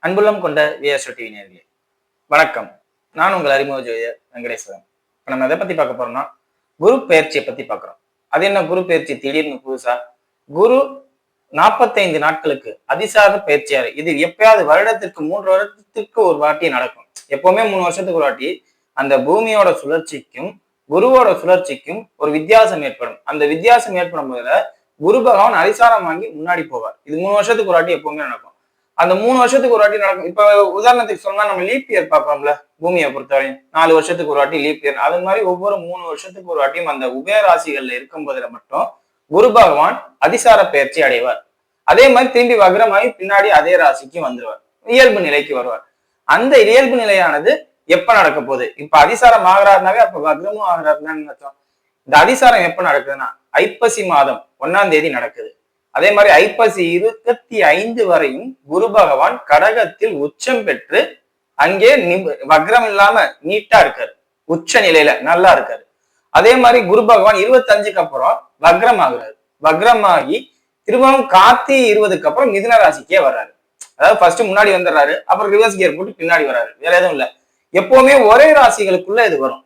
அன்புள்ளம் கொண்ட VSO TV நேயர்களே வணக்கம். நான் உங்கள் அறிமுக ஜோதிடர் வெங்கடேஸ்வரன். இப்போ நம்ம எதை பத்தி பார்க்க போறோம்னா குரு பெயர்ச்சியை பத்தி பார்க்குறோம். அது என்ன குரு பெயர்ச்சி திடீர்னு புதுசா? குரு 45 நாட்களுக்கு அதிசார பயிற்சியாரு. இது எப்பயாவது வருடத்திற்கு 3 வருடத்திற்கு ஒரு வாட்டி நடக்கும். எப்பவுமே 3 வருஷத்துக்கு ஒரு வாட்டி அந்த பூமியோட சுழற்சிக்கும் குருவோட சுழற்சிக்கும் ஒரு வித்தியாசம் ஏற்படும். அந்த வித்தியாசம் ஏற்படும் போதுல குரு பகவான் அதிசாரம் வாங்கி முன்னாடி போவார். இது 3 வருஷத்துக்கு ஒரு வாட்டி எப்பவுமே நடக்கும். அந்த 3 வருஷத்துக்கு ஒரு வாட்டி நடக்கும். இப்ப உதாரணத்துக்கு சொன்னா நம்ம லீப் இயர் பார்ப்போம்ல, பூமியை பொறுத்தவரையும் 4 வருஷத்துக்கு ஒரு வாட்டி லீப் இயர். அது மாதிரி ஒவ்வொரு 3 வருஷத்துக்கு ஒரு வாட்டியும் அந்த உபயராசிகள்ல இருக்கும் போதுல மட்டும் குரு பகவான் அதிசார பயிற்சி அடைவார். அதே மாதிரி திரும்பி வக்ரமாகி பின்னாடி அதே ராசிக்கு வந்துருவார், இயல்பு நிலைக்கு வருவார். அந்த இயல்பு நிலையானது எப்ப நடக்க போகுது? இப்ப அதிசாரம் ஆகிறாருனாவே அப்ப வக்ரமும் ஆகிறாருன்னு அர்த்தம். இந்த அதிசாரம் எப்ப நடக்குதுன்னா ஐப்பசி மாதம் 1ஆம் தேதி நடக்குது. அதே மாதிரி ஐப்பசி 25 வரையும் குரு பகவான் கடகத்தில் உச்சம் பெற்று அங்கே வக்ரம் இல்லாம நீட்டா இருக்காரு, உச்ச நிலையில நல்லா இருக்காரு. அதே மாதிரி குரு பகவான் 25க்கு அப்புறம் வக்ரம் ஆகுறாரு. வக்ரமாகி திரும்பவும் கார்த்தி 20க்கு அப்புறம் மிதுன ராசிக்கே வர்றாரு. அதாவது ஃபர்ஸ்ட் முன்னாடி வந்துடுறாரு, அப்புறம் ரிவர்ஸ் கியர் போட்டு பின்னாடி வர்றாரு. வேற எதுவும் இல்ல. எப்பவுமே ஒரே ராசிகளுக்குள்ள இது வரும்.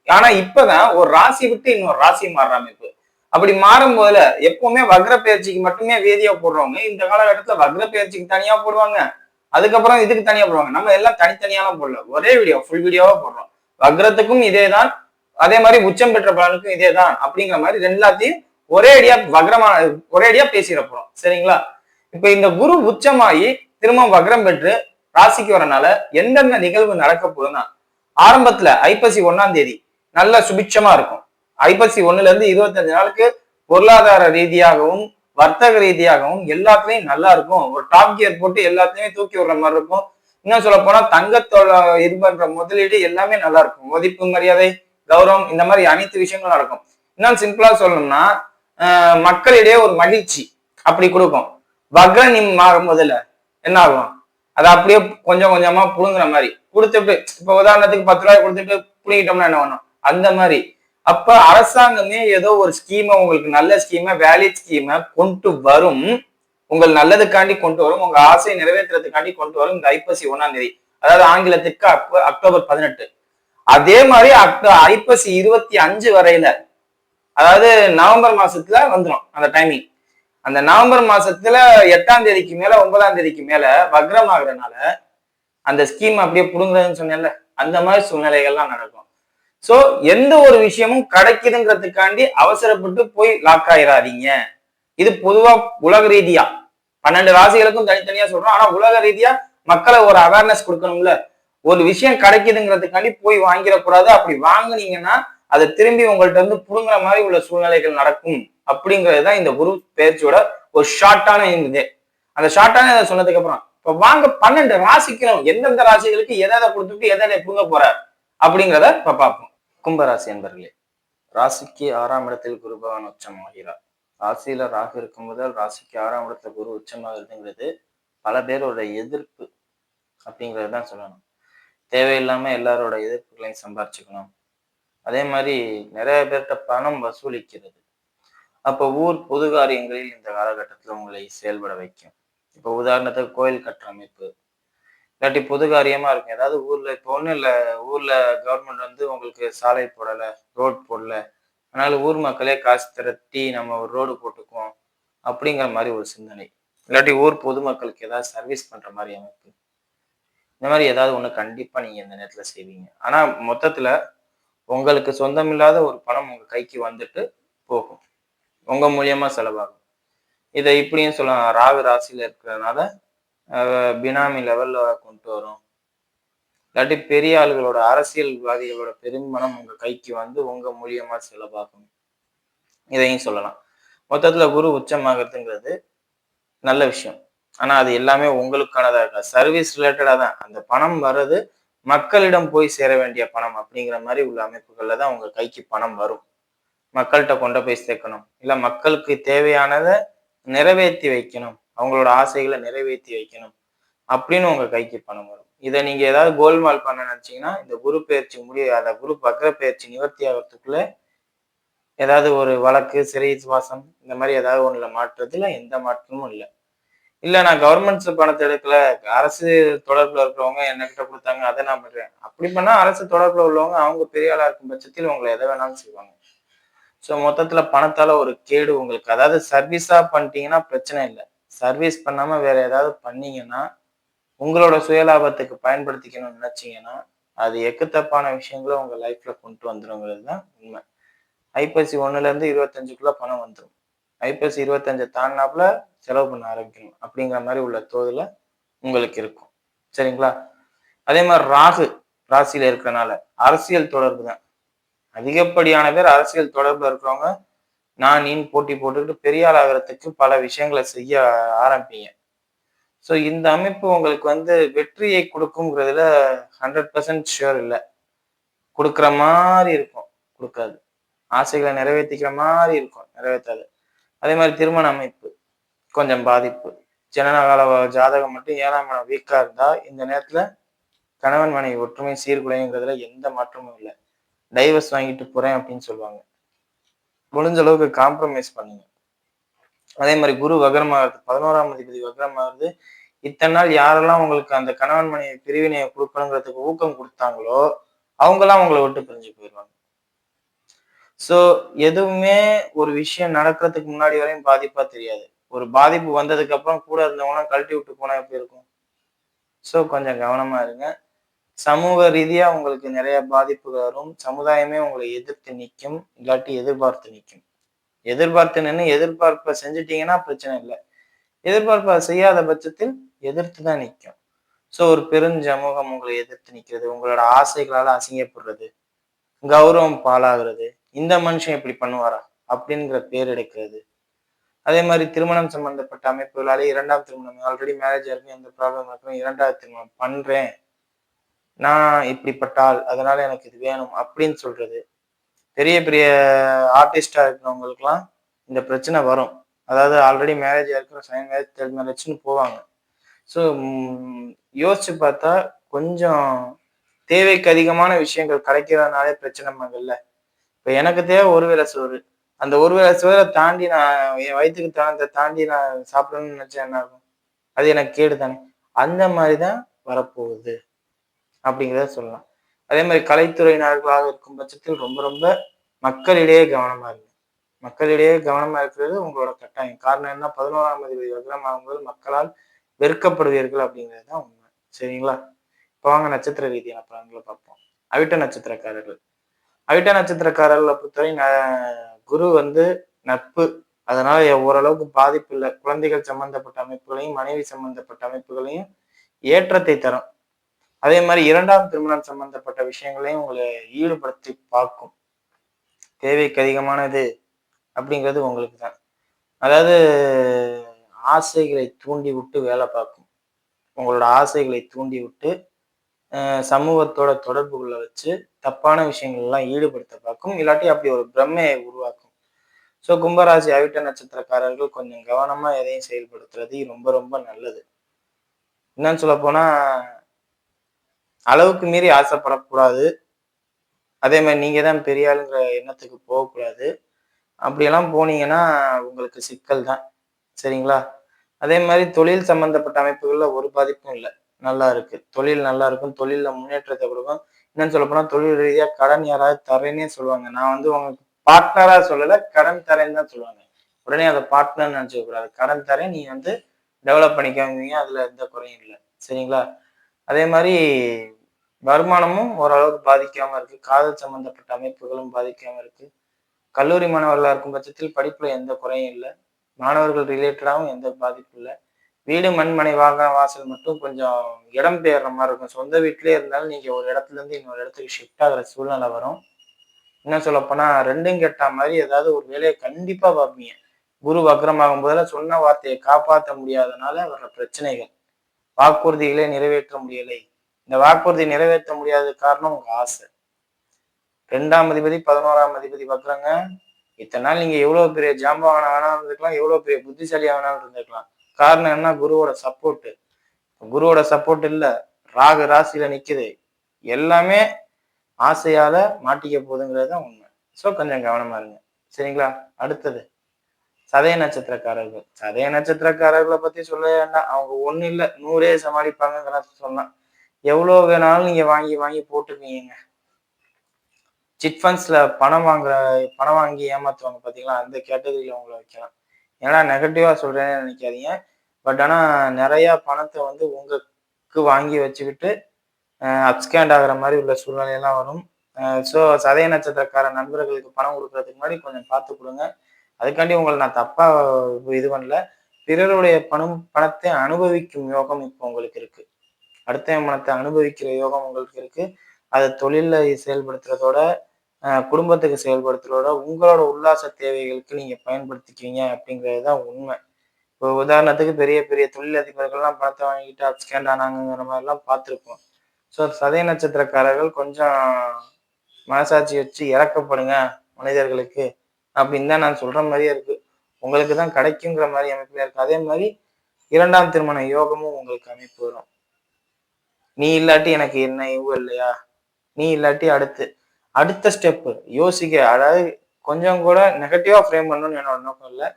ஆனா இப்பதான் ஒரு ராசி விட்டு இன்னொரு ராசி மாறுற அமைப்பு. அப்படி மாறும் போதுல எப்பவுமே வக்ர பயிற்சிக்கு மட்டுமே வேதியா போடுறவங்க இந்த காலகட்டத்துல வக்ர பயிற்சிக்கு தனியா போடுவாங்க, அதுக்கப்புறம் இதுக்கு தனியா போடுவாங்க. நம்ம எல்லாம் தனித்தனியாலாம் போடல, ஒரே வீடியோ ஃபுல் வீடியோவா போடுறோம். வக்ரத்துக்கும் இதேதான், அதே மாதிரி உச்சம் பெற்ற பலனுக்கும் இதேதான் அப்படிங்கிற மாதிரி எல்லாத்தையும் ஒரே அடியா பேசிட போறோம். சரிங்களா? இப்ப இந்த குரு உச்சமாயி திரும்ப வக்ரம் பெற்று ராசிக்கு வரனால எந்தெந்த நிகழ்வு நடக்க போகுதுன்னா, ஆரம்பத்துல ஐப்பசி 1ஆம் தேதி நல்ல சுபிட்சமா இருக்கும். ஐப்பசி 1ல இருந்து 25 நாளுக்கு பொருளாதார ரீதியாகவும் வர்த்தக ரீதியாகவும் எல்லாத்துலயும் நல்லா இருக்கும். ஒரு டாப் கியர் போட்டு எல்லாத்தையுமே தூக்கி விடுற மாதிரி இருக்கும். இன்னும் சொல்ல போனா தங்கத்தோட இது பண்ற முதலீடு எல்லாமே நல்லா இருக்கும். மதிப்பு மரியாதை கௌரவம் இந்த மாதிரி அனைத்து விஷயங்களும் நடக்கும். இன்னும் சிம்பிளா சொல்லணும்னா மக்களிடையே ஒரு மகிழ்ச்சி அப்படி கொடுக்கும். வக்ரம் மாறும் முதல்ல என்ன ஆகும்? அதை அப்படியே கொஞ்சம் கொஞ்சமா புழுங்குற மாதிரி கொடுத்துட்டு, இப்ப உதாரணத்துக்கு 10 ரூபாய் கொடுத்துட்டு புழுங்கிட்டோம்னா என்ன பண்ணும்? அந்த மாதிரி. அப்ப அரசாங்கமே ஏதோ ஒரு ஸ்கீமை, உங்களுக்கு நல்ல ஸ்கீமை, வேலிட் ஸ்கீமை கொண்டு வரும், உங்கள் நல்லதுக்காண்டி கொண்டு வரும், உங்க ஆசையை நிறைவேற்றுறதுக்காண்டி கொண்டு வரும் இந்த ஐப்பசி 1ஆம் தேதி. அதாவது ஆங்கிலத்துக்கு அக்டோபர் 18. அதே மாதிரி ஐப்பசி 25 வரையில, அதாவது நவம்பர் மாசத்துல வந்துடும் அந்த டைமிங். அந்த நவம்பர் மாசத்துல 8ஆம் தேதிக்கு மேல 9ஆம் தேதிக்கு மேல வக்ரம் ஆகுறதுனால அந்த ஸ்கீம் அப்படியே புடுங்குறதுன்னு சொன்னேன்ல, அந்த மாதிரி சூழ்நிலைகள்லாம் நடக்கும். சோ எந்த ஒரு விஷயமும் கிடைக்குதுங்கிறதுக்காண்டி அவசரப்பட்டு போய் லாக் ஆயிடாதீங்க. இது பொதுவா உலக ரீதியா 12 ராசிகளுக்கும் தனித்தனியா சொல்றோம். ஆனா உலக ரீதியா மக்களை ஒரு அவேர்னஸ் கொடுக்கணும்ல. ஒரு விஷயம் கிடைக்குதுங்கிறதுக்காண்டி போய் வாங்கிடக்கூடாது. அப்படி வாங்கினீங்கன்னா அதை திரும்பி உங்கள்ட்ட இருந்து புடுங்குற மாதிரி உள்ள சூழ்நிலைகள் நடக்கும். அப்படிங்கிறதுதான் இந்த குரு பயிற்சியோட ஒரு ஷார்ட்டான இது. அந்த ஷார்ட்டான இதை சொன்னதுக்கு அப்புறம் இப்ப வாங்க 12 ராசிக்கணும், எந்தெந்த ராசிகளுக்கு எதை கொடுத்துட்டு எதை புடுங்க போறார் அப்படிங்கிறத இப்ப பார்ப்போம். கும்பராசி என்பர்களே, ராசிக்கு 6ஆம் இடத்தில் குரு பகவான் உச்சமாகிறார். ராசியில ராகு இருக்கும் முதல் ராசிக்கு 6ஆம் இடத்துல குரு உச்சமாகிறதுங்கிறது பல பேரோட எதிர்ப்பு அப்படிங்கிறது தான் சொல்லணும். தேவையில்லாம எல்லாரோட எதிர்ப்புகளையும் சம்பாரிச்சுக்கணும். அதே மாதிரி நிறைய பேர்கிட்ட பணம் வசூலிக்கிறது. அப்போ ஊர் பொது காரியங்களில் இந்த காலகட்டத்துல உங்களை செயல்பட வைக்கும். இப்போ உதாரணத்துக்கு கோயில் கட்டுற அமைப்பு, இல்லாட்டி பொது காரியமா இருக்கும். ஏதாவது ஊர்ல இப்போ ஒன்றும் இல்லை, ஊர்ல கவர்மெண்ட் வந்து உங்களுக்கு சாலை போடலை, ரோட் போடல, அதனால ஊர் மக்களே காசு திரட்டி நம்ம ஒரு ரோடு போட்டுக்குவோம் அப்படிங்கிற மாதிரி ஒரு சிந்தனை. இல்லாட்டி ஊர் பொதுமக்களுக்கு ஏதாவது சர்வீஸ் பண்ற மாதிரி அமைப்பு, இந்த மாதிரி ஏதாவது ஒண்ணு கண்டிப்பா நீங்க இந்த நேரத்துல செய்வீங்க. ஆனா மொத்தத்துல உங்களுக்கு சொந்தமில்லாத ஒரு பணம் உங்க கைக்கு வந்துட்டு போகும், உங்க மூலியமா செலவாகும். இதை இப்படியும் சொல்லலாம், ராகு ராசியில இருக்கிறதுனால பினாமி லெவல்ல கொண்டு வரும். இல்லாட்டி பெரிய ஆளுகளோட அரசியல்வாதிகளோட பெரும்பணம் உங்க கைக்கு வந்து உங்க மூலியமா செலவாகும். இதையும் சொல்லலாம். மொத்தத்துல குரு உச்சமாகிறதுங்கிறது நல்ல விஷயம். ஆனா அது எல்லாமே உங்களுக்கானதா இருக்கா, சர்வீஸ் ரிலேட்டடா தான். அந்த பணம் வர்றது மக்களிடம் போய் சேர வேண்டிய பணம் அப்படிங்கிற மாதிரி உள்ள அமைப்புகள்ல தான் உங்க கைக்கு பணம் வரும். மக்கள்கிட்ட கொண்டு போய் சேர்க்கணும், இல்ல மக்களுக்கு தேவையானதை நிறைவேற்றி வைக்கணும், அவங்களோட ஆசைகளை நிறைவேற்றி வைக்கணும் அப்படின்னு உங்க கைக்கு பணம் வரும். இதை நீங்க ஏதாவது கோல்மால் பண்ண நினைச்சீங்கன்னா இந்த குரு பயிற்சி அந்த குரு வக்ர பயிற்சி நிவர்த்தி ஆகிறதுக்குள்ள ஏதாவது ஒரு வழக்கு, சிறை வாசம் இந்த மாதிரி ஏதாவது ஒண்ணுல மாற்றுறதுல எந்த மாற்றமும் இல்லை. இல்ல நான் கவர்மெண்ட் பணத்தை எடுக்கல, அரசு தொடர்புல இருக்கிறவங்க என்கிட்ட கொடுத்தாங்க, அதை நான் பண்றேன். அப்படி பண்ணா அரசு தொடர்புல உள்ளவங்க அவங்க பெரிய ஆளா இருக்கும் பட்சத்தில் உங்களை எதை வேணாலும் செய்வாங்க. சோ மொத்தத்துல பணத்தால ஒரு கேடு உங்களுக்கு. அதாவது சர்வீஸா பண்ணிட்டீங்கன்னா பிரச்சனை இல்ல. சர்வீஸ் பண்ணாம வேற ஏதாவது பண்ணீங்கன்னா, உங்களோட சுயலாபத்துக்கு பயன்படுத்திக்கணும்னு நினைச்சீங்கன்னா, அது எக்குத்தப்பான விஷயங்கள உங்க லைஃப்ல கொண்டு வந்துருங்கிறது தான் உண்மை. ஐப்பசி 1ல இருந்து 25க்குள்ள பணம் வந்துரும். ஐப்பசி 25 தாண்டுனாப்புல செலவு பண்ண ஆரம்பிக்கணும். அப்படிங்கிற மாரி உள்ள தோதுல உங்களுக்கு இருக்கும். சரிங்களா? அதே மாரி ராகு ராசியில இருக்கறனால அரசியல் தொடர்பு தான். அதிகப்படியான பேர் அரசியல் தொடர்புல இருக்கிறவங்க, நான் நீன்னு போட்டி போட்டுக்கிட்டு பெரிய ஆள் ஆகுறதுக்கு பல விஷயங்கள செய்ய ஆரம்பிப்பீங்க. ஸோ இந்த அமைப்பு உங்களுக்கு வெற்றியை குடுக்கும்ங்கிறதுல 100% ஷூர் இல்ல. குடுக்குற மாரி இருக்கும். குடுக்காது. ஆசைகள நிறைவேத்திக்கிற மாரி இருக்கும். நிறைவேத்தாது. அதே மாரி திருமண அமைப்பு கொஞ்சம் பாதிப்பு. ஜனனகால ஜாதகம் மட்டும் 7ஆம் இடம் வீக்கா இருந்தா, இந்த நேரத்துல கணவன் மனைவி ஒற்றுமை சீர்குலையுங்கிறதுல எந்த மாற்றமும் இல்ல. டைவர்ஸ் வாங்கிட்டு போறேன் அப்படின்னு சொல்லுவாங்க. முடிஞ்ச அளவுக்கு காம்ப்ரமைஸ் பண்ணுங்க. அதே மாரி குரு வக்ரமாகுது. 11ஆம் அதிபதி வக்ரமாகுது. இத்தன நாள் யாரெல்லாம் உங்களுக்கு அந்த கணவன் மனைவி பிரிவினைய குடுக்கணுங்கிறதுக்கு ஊக்கம் குடுத்தாங்களோ, அவங்கலாம் உங்கள விட்டு பிரிஞ்சு போயிருவாங்க. சோ எதுவுமே ஒரு விஷயம் நடக்கிறதுக்கு முன்னாடி வரையும் பாதிப்பா தெரியாது. ஒரு பாதிப்பு வந்ததுக்கு அப்புறம் கூட இருந்தவங்கலாம் கழட்டி விட்டு போனா எப்படி இருக்கும்? சோ கொஞ்சம் கவனமா இருங்க. சமூக ரீதியா உங்களுக்கு நிறைய பாதிப்புகள் வரும். சமுதாயமே உங்களை எதிர்த்து நிக்கும். இல்லாட்டி எதிர்பார்த்து நிக்கும். எதிர்பார்த்து நின்னு எதிர்பார்ப்ப செஞ்சுட்டீங்கன்னா பிரச்சனை இல்ல. எதிர்பார்ப்ப செய்யாத பட்சத்தில் எதிர்த்து தான் நிக்கும். சோ ஒரு பெருஞ்சமூகம் உங்களை எதிர்த்து நிக்கிறது, உங்களோட ஆசைகளால அசிங்கப்படுறது, கௌரவம் பாழாகிறது. இந்த மனுஷன் இப்படி பண்ணுவாரா? அப்படிங்கிற பேர் எடுக்கிறது. அதே மாரி திருமணம் சம்பந்தப்பட்ட அமைப்புகளாலே 2ஆம் திருமணம் ஆல்ரெடி மேரேஜ் ஆயிருக்கும், எந்த ப்ராப்ளம் இருக்கும். 2வது திருமணம் பண்றேன். நான் இப்படிப்பட்ட ஆள். அதனால எனக்கு இது வேணும் அப்படின்னு சொல்றது. பெரிய பெரிய ஆர்டிஸ்ட்டா இருக்கிறவங்களுக்கெல்லாம் இந்த பிரச்சனை வரும். அதாவது ஆல்ரெடி மேரேஜ் ஆயிருக்கும், செகண்ட் மேரேஜ், தேர்ட் மேரேஜ்ன்னு போவாங்க. ஸோ யோசிச்சு பார்த்தா கொஞ்சம் தேவைக்கு அதிகமான விஷயங்கள் கிடைக்கிறதுனாலே பிரச்சனை மகள்ல. இப்ப எனக்கு தேவை ஒரு வேளை சோறு. அந்த ஒரு வேளை சோற தாண்டி நான் என் வயித்துக்கு தகுந்த தாண்டி நான் சாப்பிடணும்னு நினைச்சா என்ன ஆகும்? அது எனக்கு கேடு தானே. அந்த மாதிரி தான் வரப்போகுது அப்படிங்கிறத சொல்லலாம். அதே மாதிரி கலைத்துறையினர்களாக இருக்கும் பட்சத்தில் ரொம்ப ரொம்ப மக்களிடையே கவனமா இருங்க. மக்களிடையே கவனமா இருக்கிறது உங்களோட கட்டாயம். காரணம் என்ன? 11ஆம் அதிபதி வக்ரமாகும்போது மக்களால் வெறுக்கப்படுவீர்கள் அப்படிங்கிறது தான் உண்மை. சரிங்களா? இப்போ வாங்க நட்சத்திர ரீதியான பலன்களை பார்ப்போம். அவிட்ட நட்சத்திரக்காரர்கள். அவிட்ட நட்சத்திரக்காரர்களை பொறுத்தவரை குரு நட்பு. அதனால ஓரளவுக்கு பாதிப்பு இல்லை. குழந்தைகள் சம்பந்தப்பட்ட அமைப்புகளையும் மனைவி சம்பந்தப்பட்ட அமைப்புகளையும் ஏற்றத்தை தரும். அதே மாதிரி 2ஆம் திருமணம் சம்பந்தப்பட்ட விஷயங்களையும் உங்களை ஈடுபடுத்தி பார்க்கும். தேவைக்கு அதிகமானது அப்படிங்கிறது உங்களுக்கு தான். அதாவது ஆசைகளை தூண்டி விட்டு வேலை பார்க்கும். உங்களோட ஆசைகளை தூண்டி விட்டு சமூகத்தோட தொடர்புகளை வச்சு தப்பான விஷயங்கள் எல்லாம் ஈடுபடுத்த பார்க்கும். இல்லாட்டி அப்படி ஒரு பிரம்மையை உருவாக்கும். ஸோ கும்பராசி அவிட்ட நட்சத்திரக்காரர்கள் கொஞ்சம் கவனமா எதையும் செயல்படுத்துறது ரொம்ப ரொம்ப நல்லது. என்னன்னு சொல்ல போனா அளவுக்கு மீறி ஆசைப்படக்கூடாது. அதே மாதிரி நீங்க தான் பெரிய ஆளுங்கிற எண்ணத்துக்கு போகக்கூடாது. அப்படியெல்லாம் போனீங்கன்னா உங்களுக்கு சிக்கல் தான். சரிங்களா? அதே மாதிரி தொழில் சம்பந்தப்பட்ட அமைப்புகள்ல ஒரு பாதிப்பும் இல்லை. நல்லா இருக்கு. தொழில் நல்லா இருக்கும். தொழில்ல முன்னேற்றத்தை கொடுக்கும். என்னன்னு சொல்ல போனா தொழில் ரீதியா கடன் யாராவது தரேன்னே சொல்லுவாங்க. நான் உங்களுக்கு பார்ட்னரா சொல்லல, கடன் தரேன்னு தான் சொல்லுவாங்க. உடனே அதை பார்ட்னர்னு நினைச்சுக்க கூடாது. கடன் தரேன், நீ டெவலப் பண்ணிக்கோங்க. அதுல எந்த குறையும் இல்லை. சரிங்களா? அதே மாதிரி வருமானமும் ஓரளவுக்கு பாதிக்காம இருக்கு. காதல் சம்பந்தப்பட்ட அமைப்புகளும் பாதிக்காம இருக்கு. கல்லூரி மாணவர்களா இருக்கும் பட்சத்தில் படிப்புல எந்த குறையும் இல்லை. மாணவர்கள் ரிலேட்டடாகவும் எந்த பாதிப்பும் இல்லை. வீடு மண் மனை வாகனம் வாசல் மட்டும் கொஞ்சம் இடம் பெயர்ற மாதிரி இருக்கும். சொந்த வீட்டிலே இருந்தாலும் நீங்க ஒரு இடத்துல இருந்து இன்னொரு இடத்துக்கு ஷிஃப்ட் ஆகிற சூழ்நிலை வரும். என்ன சொல்ல போனா 2ம் கெட்டா மாதிரி ஏதாவது ஒரு வேலையை கண்டிப்பா பார்ப்பீங்க. குரு வக்ரமாகும் போதெல்லாம் சொன்ன வார்த்தையை காப்பாற்ற முடியாதனால வர்ற பிரச்சனைகள். வாக்குறுதிகளை நிறைவேற்ற முடியலை. இந்த வாக்குறுதி நிறைவேற்ற முடியாத காரணம் உங்க ஆசை. 2ஆம் அதிபதி 11ஆம் அதிபதி வக்ரங்க. இத்தனை நாள் நீங்க எவ்வளவு பெரிய ஜாம்பவானா வேணாலும் இருந்திருக்கலாம், எவ்வளவு பெரிய புத்திசாலியா வேணாலும் இருந்திருக்கலாம். காரணம் என்ன? குருவோட சப்போர்ட். குருவோட சப்போர்ட் இல்ல, ராகு ராசியில நிக்குது. எல்லாமே ஆசையால மாட்டிக்க போகுதுங்கிறது தான் உண்மை. சோ கொஞ்சம் கவனமா இருங்க. சரிங்களா? அடுத்தது சதய நட்சத்திரக்காரர்கள். சதய நட்சத்திரக்காரர்களை பத்தி சொல்ல வேண்டாம். அவங்க ஒண்ணு இல்ல 100 சமாளிப்பாங்கிற சொன்னான். எவ்வளவு வேணாலும் நீங்க வாங்கி வாங்கி போட்டுக்குவீங்க. சிட் ஃபண்ட்ஸ்ல பணம் வாங்கி ஏமாத்துவாங்க பாத்தீங்களா, அந்த கேட்டகரியில உங்களை வைக்கலாம். ஏன்னா நெகட்டிவா சொல்றேன்னு நினைக்காதீங்க. பட் ஆனா நிறைய பணத்தை வந்து உங்களுக்கு வாங்கி வச்சுக்கிட்டு அப்ஸ்கேண்ட் ஆகுற மாதிரி உள்ள சூழ்நிலையெல்லாம் வரும். ஸோ சதய நட்சத்திரக்கார நண்பர்களுக்கு பணம் கொடுக்கறதுக்கு முன்னாடி கொஞ்சம் பார்த்து கொடுங்க. அதுக்காண்டி உங்களை நான் தப்பா இது பண்ணல. பிறருடைய பணத்தை அனுபவிக்கும் யோகம் இப்போ உங்களுக்கு இருக்கு. அடுத்த பணத்தை அனுபவிக்கிற யோகம் உங்களுக்கு இருக்கு. அதை தொழில செயல்படுத்துறதோட குடும்பத்துக்கு செயல்படுத்துறதோட உங்களோட உல்லாச தேவைகளுக்கு நீங்க பயன்படுத்திக்குவீங்க அப்படிங்கிறது தான் உண்மை. இப்போ உதாரணத்துக்கு பெரிய பெரிய தொழிலதிபர்கள்லாம் பணத்தை வாங்கிட்டு அப்ஸ்கேண்ட் ஆனாங்கிற மாதிரிலாம் பார்த்துருப்போம். ஸோ சதய நட்சத்திரக்காரர்கள் கொஞ்சம் மனசாட்சி வச்சு இறக்கப்படுங்க மனிதர்களுக்கு அப்படின்னு தான் நான் சொல்ற மாதிரியே இருக்கு. உங்களுக்கு தான் கிடைக்குங்கிற மாதிரி அமைப்புல இருக்கு. அதே மாதிரி 2ஆம் திருமண யோகமும் உங்களுக்கு அமைப்பு வரும். நீ இல்லாட்டி எனக்கு என்ன இவங்க இல்லையா, நீ இல்லாட்டி அடுத்த ஸ்டெப் யோசிக்க, அதாவது கொஞ்சம் கூட நெகட்டிவா ஃப்ரேம் பண்ணணும்னு என்னோட நோக்கம் இல்லை.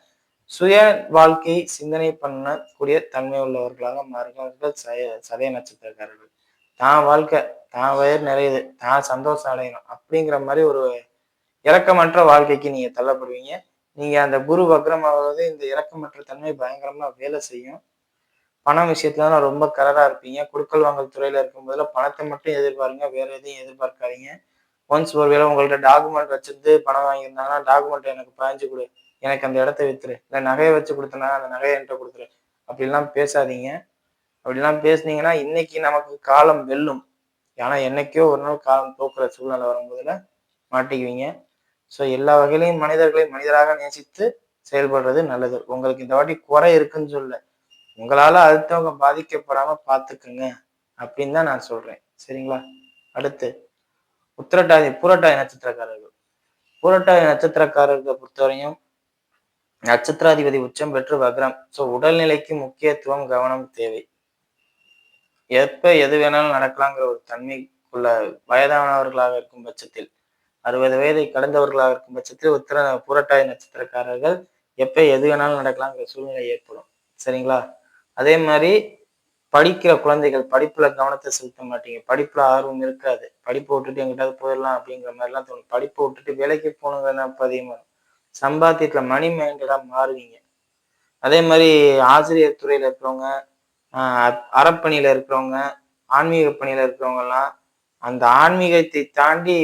சுய வாழ்க்கை சிந்தனை பண்ணக்கூடிய தன்மை உள்ளவர்களாக மாறுகிறார்கள் சதய நட்சத்திரக்காரர்கள். தான் வாழ்க்கை, தான் வயிறு நிறையுது, தான் சந்தோஷம் அடையணும் அப்படிங்கிற மாதிரி ஒரு இரக்கமற்ற வாழ்க்கைக்கு நீங்க தள்ளப்படுவீங்க. நீங்க அந்த குரு வக்ரமாவது இந்த இரக்கமற்ற தன்மை பயங்கரமா வேலை செய்யும். பணம் விஷயத்துல ரொம்ப கரரா இருப்பீங்க. குடுக்கல் வாங்கல் துறையில இருக்கும் போதுல பணத்தை மட்டும் எதிர்பாருங்க, வேற எதையும் எதிர்பார்க்காதீங்க. ஒன்ஸ் ஒருவேளை உங்கள்ட்ட டாக்குமெண்ட் வச்சிருந்து பணம் வாங்கியிருந்தாங்கன்னா டாக்குமெண்ட் எனக்கு பதிஞ்சு கொடு, எனக்கு அந்த இடத்த வித்துரு, இல்லை நகையை வச்சு கொடுத்தனா அந்த நகையை என்கிட்ட கொடுத்துரு, அப்படிலாம் பேசாதீங்க. அப்படிலாம் பேசுனீங்கன்னா இன்னைக்கு நமக்கு காலம் வெல்லும். ஆனா என்னைக்கோ ஒரு நாள் காலம் தோக்குற சூழ்நிலை வரும்போதுல மாட்டிக்குவீங்க. ஸோ எல்லா வகையிலையும் மனிதர்களையும் மனிதராக நேசித்து செயல்படுறது நல்லது. உங்களுக்கு இந்த வாட்டி குறை இருக்குன்னு சொல்ல, உங்களால அடுத்தவங்க பாதிக்கப்படாம பார்த்துக்குங்க அப்படின்னு தான் நான் சொல்றேன். சரிங்களா? அடுத்து புரட்டாதி நட்சத்திரக்காரர்கள். புரட்டாதி நட்சத்திரக்காரர்களை பொறுத்தவரையும் நட்சத்திராதிபதி உச்சம் பெற்று வக்ரம். ஸோ உடல்நிலைக்கு முக்கியத்துவம் கவனம் தேவை. எப்ப எது வேணாலும் நடக்கலாங்கிற ஒரு தன்மைக்குள்ள வயதானவர்களாக இருக்கும் பட்சத்தில், 60 வயதை கடந்தவர்களாக இருக்கும் பட்சத்தில் புரட்டாதி நட்சத்திரக்காரர்கள் எப்ப எது வேணாலும் நடக்கலாங்கிற சூழ்நிலை ஏற்படும். சரிங்களா? அதே மாதிரி படிக்கிற குழந்தைகள் படிப்புல கவனத்தை செலுத்த மாட்டீங்க. படிப்புல ஆர்வம் இருக்காது. படிப்பை விட்டுட்டு எங்கிட்டாவது போயிடலாம் அப்படிங்கிற மாதிரிலாம் தோணும். படிப்பை விட்டுட்டு வேலைக்கு போகணுங்கிற நினைப்பு அதிகமா இருக்கும். சம்பாத்தியத்துல மணி மைண்டடா மாறுவீங்க. அதே மாதிரி ஆசிரியர் துறையில இருக்கிறவங்க, அறப்பணியில இருக்கிறவங்க, ஆன்மீக பணியில இருக்கிறவங்க எல்லாம் அந்த ஆன்மீகத்தை தாண்டி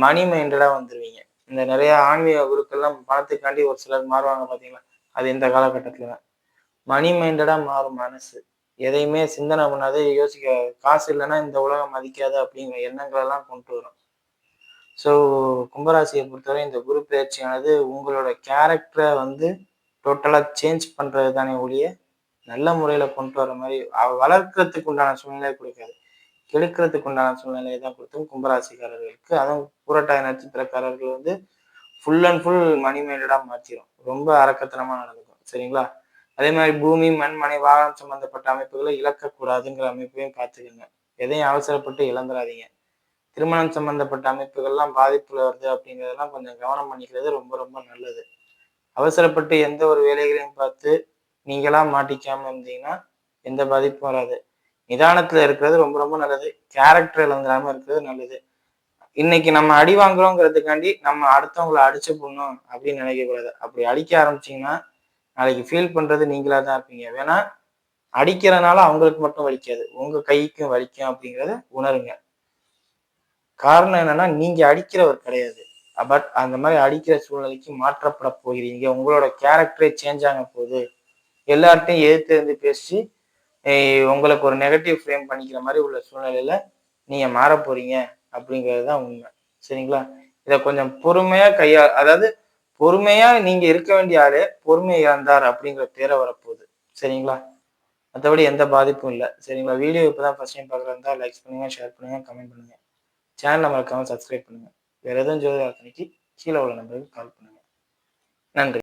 மணி மைண்டடா வந்துருவீங்க. இந்த நிறைய ஆன்மீக குருக்கள்லாம் பணத்துக்காண்டி ஒரு சிலர் மாறுவாங்க பாத்தீங்களா, அது இந்த காலகட்டத்துலதான். மணி மைண்டடா மாறும் மனசு. எதையுமே சிந்தனை பண்ணாது, யோசிக்க, காசு இல்லைன்னா இந்த உலகம் மதிக்காது அப்படிங்கிற எண்ணங்கள் எல்லாம் கொண்டு வரும். ஸோ கும்பராசியை பொறுத்தவரை இந்த குரு பயிற்சியானது உங்களோட கேரக்டரை வந்து டோட்டலா சேஞ்ச் பண்றது தானே ஒழிய நல்ல முறையில கொண்டு வர மாதிரி வளர்க்கறதுக்கு உண்டான சூழ்நிலையை கொடுக்காது, கெடுக்கிறதுக்கு உண்டான சூழ்நிலையை தான் கொடுத்தோம் கும்பராசிக்காரர்களுக்கு. அதுவும் புரட்டாதி நட்சத்திரக்காரர்கள் வந்து ஃபுல் அண்ட் ஃபுல் மணி மைண்டடா மாற்றிடும். ரொம்ப அரக்கத்தனமா நடந்துக்கும். சரிங்களா? அதே மாதிரி பூமி, மண், மனை, வாகனம் சம்பந்தப்பட்ட அமைப்புகளை இழக்கக்கூடாதுங்கிற அமைப்பையும் பார்த்துக்கோங்க. எதையும் அவசரப்பட்டு இழந்துடாதீங்க. திருமணம் சம்பந்தப்பட்ட அமைப்புகள்லாம் பாதிப்புல வருது அப்படிங்கிறதெல்லாம் கொஞ்சம் கவனம் பண்ணிக்கிறது ரொம்ப ரொம்ப நல்லது. அவசரப்பட்டு எந்த ஒரு வேலைகளையும் பார்த்து நீங்களா மாட்டிக்காம இருந்தீங்கன்னா எந்த பாதிப்பும் வராது. நிதானத்துல இருக்கிறது ரொம்ப ரொம்ப நல்லது. கேரக்டர் இழந்துடாம இருக்கிறது நல்லது. இன்னைக்கு நம்ம அடி வாங்குறோங்கிறதுக்காண்டி நம்ம அடுத்தவங்களை அடிச்சு போடணும் அப்படின்னு நினைக்க கூடாது. அப்படி அடிக்க ஆரம்பிச்சீங்கன்னா நாளைக்கு ஃபீல் பண்றது நீங்களா தான் இருப்பீங்க. வேணா அடிக்கிறதுனால அவங்களுக்கு மட்டும் வலிக்காது, உங்க கைக்கும் வலிக்கும் அப்படிங்கிறத உணருங்க. காரணம் என்னன்னா நீங்க அடிக்கிறவர் கிடையாது. பட் அந்த மாதிரி அடிக்கிற சூழ்நிலைக்கு மாற்றப்பட போகிறீங்க. உங்களோட கேரக்டரே சேஞ்ச் ஆக போகுது. எல்லார்ட்டையும் எதிர்த்து பேசி உங்களுக்கு ஒரு நெகட்டிவ் ஃப்ரேம் பண்ணிக்கிற மாதிரி உள்ள சூழ்நிலையில நீங்க மாற போறீங்க அப்படிங்கிறது தான் உண்மை. சரிங்களா? இதை கொஞ்சம் பொறுமையா அதாவது பொறுமையா நீங்க இருக்க வேண்டிய ஆளு பொறுமை இழந்தார் அப்படிங்கிற பேரை வரப்போகுது. சரிங்களா? மற்றபடி எந்த பாதிப்பும் இல்லை. சரிங்களா? வீடியோ இப்பதான் ஃபர்ஸ்ட் டைம் பார்க்குறதா லைக் பண்ணுங்க, ஷேர் பண்ணுங்க, கமெண்ட் பண்ணுங்க. சேனலை மறக்காம சப்ஸ்கிரைப் பண்ணுங்க. வேற எதுவும் ஜோதிட கீழே உள்ள நம்பருக்கு கால் பண்ணுங்க. நன்றி.